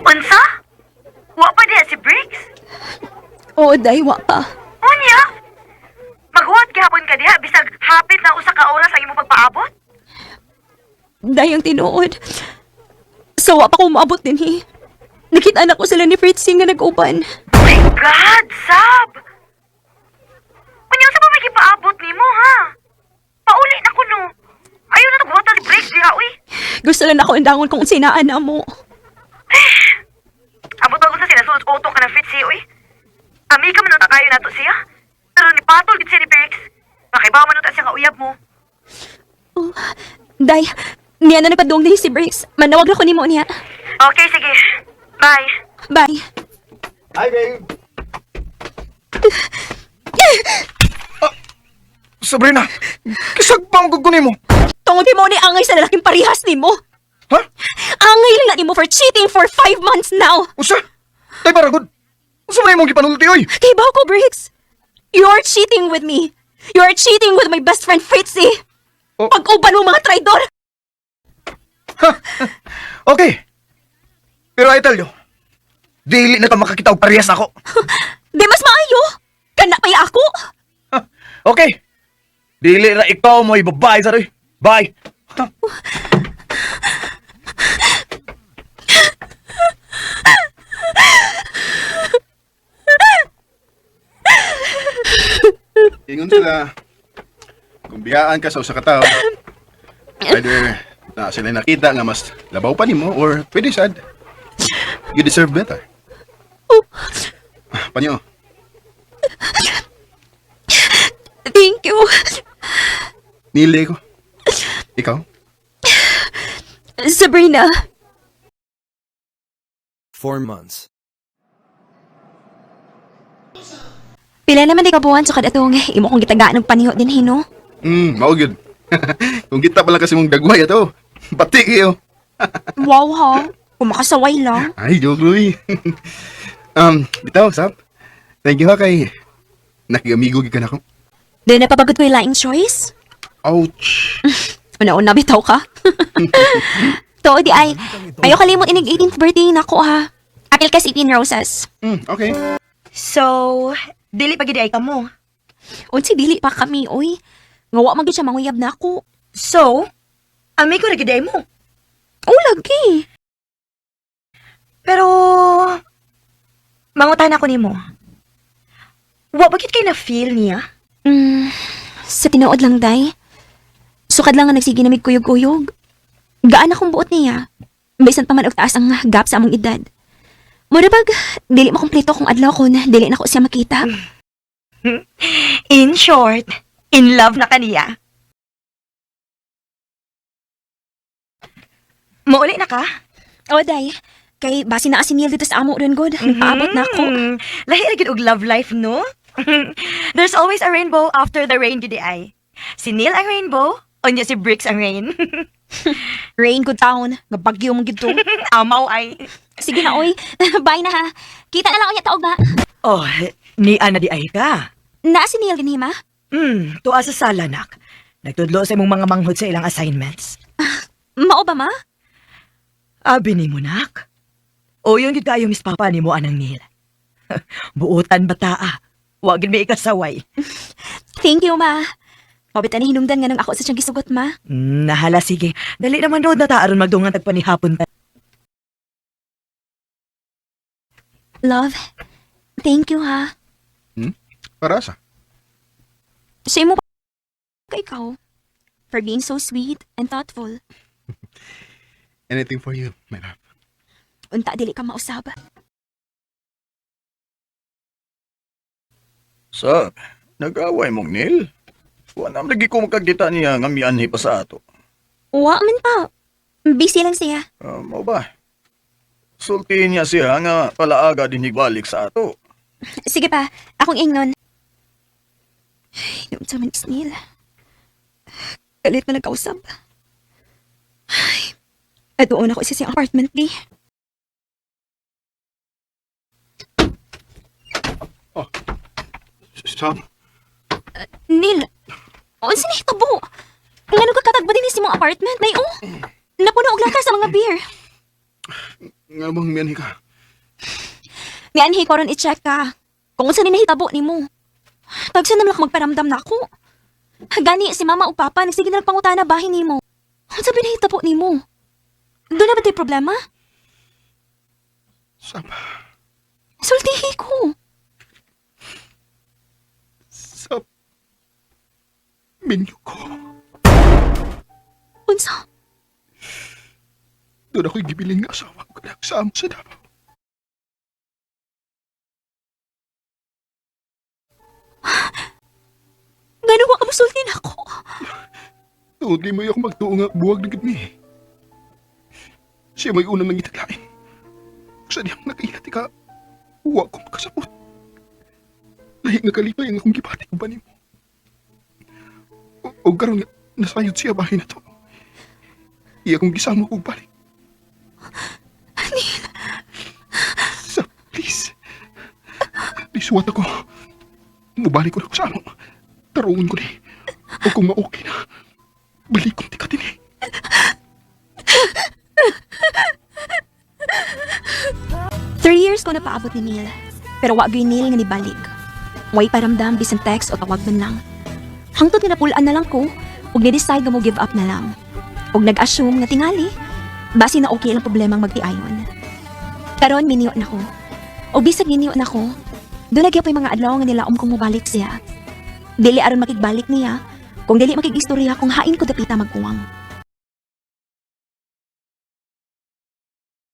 Unsa? Wa pa diha si Briggs? Oo, day, wa pa. Unya? Maghuwat gihapon ka diha bisag hapit na usa ka oras ang imo pagpaabot? Day ang tinuod. So, wa pa ko maabot din, Nakita na ko sila ni Fritzy nga nag-uban. My God, Sab! Unya, sa pa may kipaabot nimo, ha? Pauli na ko, no? Ayaw na nagbuhatan si Briggs diha, uy. Gusto lang ako indangon kung sinaan na mo. Abot ako sa sinasunod utok ka ng Fritzy, uy. Amiga man ang takayo nato siya. Pero ni Patol gid siya ni Briggs. Makibaw man siya nga uyab mo. Oh, day, niya na nagpadung din si Briggs. Manawag na ko ni mo niya. Okay, sige. Bye. Bye. Hi, babe. Sabrina, kisag pa ang gugunin mo. Tungod mo ni angay sa lalaking parihas ni mo. Ha? Angay lang na ni mo for cheating for 5 months now. Usa? Tay paragod. Usa man imong gipanulti, oy. Kay ba ko, Briggs? You're cheating with me. You're cheating with my best friend Fritzy. Oh. Pag-uban mo mga traidor. Okay. Pero I tell you, dili na ka makakita og parehas ako. Di mas maayo. Kana pa'y ako. Okay. Dili na ikaw mo ibabay sa rin. Bye. Ingon sila, kung biyaan ka sa usa ka tawo, either na sila nakita nga mas labaw pa nimo or pwede sad, you deserve better. Panyo, Thank you. nili ko. Ikaw? Sabrina. 4 months. Pila naman di kabuhan sa kadatong imo kong gitagaan ng paniho din hino. Mao gyud. Kung kita pala kasi mong dagway ato, bati kayo. Wow ha. Kumakasaway lang. Ay, joke Louie. Bitaw, Sap. Thank you ha kay nakigamigo ka na ako. Di na papagod ko yung laing choice. Ouch. Una-una bitaw ka. To, di ay. Ayaw kalimot inig 18th birthday na ko ha. Apil ka 18 roses. Okay. So, dili pa gid ay kamo. Unsi dili pa kami, oy. Ngawa magid siya manguyab na ako. So, amigo na gid ay mo. Oh, lagi. Pero, mangutan ako nimo. Wa ba gid kay na feel niya? Sa tinuod lang, day. Sukad lang nga nagsige namig kuyog-kuyog. Gaan akong buot niya. Bisan pa man og taas ang gap sa among edad. Murabag, dili makumpleto kung adlaw ko na dili na ko siya makita. In short, in love na kaniya. Mauli na ka? O, day. Kay basi na asinil dito sa amo rin, God. Nagpaabot na ako. Lahi ra gid og love life, no? There's always a rainbow after the rain, gid ay. Si Neil ang rainbow, unya si Briggs ang rain. Rain, good town. Nabagyo mong gito. Amaw ay. Sige na, oy. Bye na ha. Kita na lang unya taog ba? Oh, ni ana di ay ka. Naasinil din, ma? Tuwa sa sala, nak. Nagtudlo sa imong mga manghod sa ilang assignments. Mao ba, ma? Abi ni mo, nak. O yun gid kayo Miss Papa ni mo anang Neil. Buutan bataa. Wa gid may ikasaway. Thank you, ma. Mabitan ni hinungdan nga nang ako sa siyang gisugot, ma. Nahala, sige. Dali naman road na ta aron magdungan tagpanihapon ta. Love, thank you, ha. Para sa? Sa imo pa ikaw. For being so sweet and thoughtful. Anything for you, my love. Unta, dili ka mausab. Sab, nag-away mong Neil? Wala lagi ko makagita niya nga mianhi pa sa ato. Wa man pa. Busy lang siya. Mo ba? Sultihin niya siya nga palaaga din higbalik sa ato. Sige pa, akong ingnon. Ay, noon sa man Neil. Galit man nagkausap. Ay, doon ako isa sa apartment ni. Stop. Neil, unsa ni hitabo? Ngano ka katagba din sa mong apartment, nay oh. Napuno og lata sa mga beer. Nga bang miyanhi ka? Nianhi ko ron i-check ka. Kung unsa ni nahitabo nimo. Tagsa naman ako magparamdam na ako. Gani si mama o papa nagsige na pangutana bahin nimo. Unsa ba nahitabo nimo? Doon na ba tayo problema? Sab, Sultihi ko. sab, minyo ko. Unsa? Doon ako'y gibilin nga asawa ko kanak sa amo sa Davao. Gano'n ko kamusultin ako. Doon di mo ako magtuo nga buwag na gid ni. Siya may unang nangitaglain. Sa diyang nakailat ka, huwag ko makasabot. Lahi nga kalipay ang akong gipati ko ba ni mo. O karon nga, nasayod siya bahay na to. Iya kong gisama ko balik. Sa, please. Please, what ako. Mubalik ko na ko sa amo. Tarungan ko ni. O kung ma-okay na, balik kong tikatin eh. Three years ko na paabot ni Neil. Pero wag yung Neil nga nibalik. Way paramdam, bisan text o tawag man lang. Hangtod nga napulaan na lang ko, ug ni-decide nga mo give up na lang. Ug nag-assume nga tingali, basi na okay lang problemang magtiayon. Karon miniyo na ko. O bisag miniyo na ko, doon nagyapay mga adlaw nga nilaom kong mobalik siya. Dili aron makigbalik niya, kung dili makigistorya kung hain ko dapita magkuwang.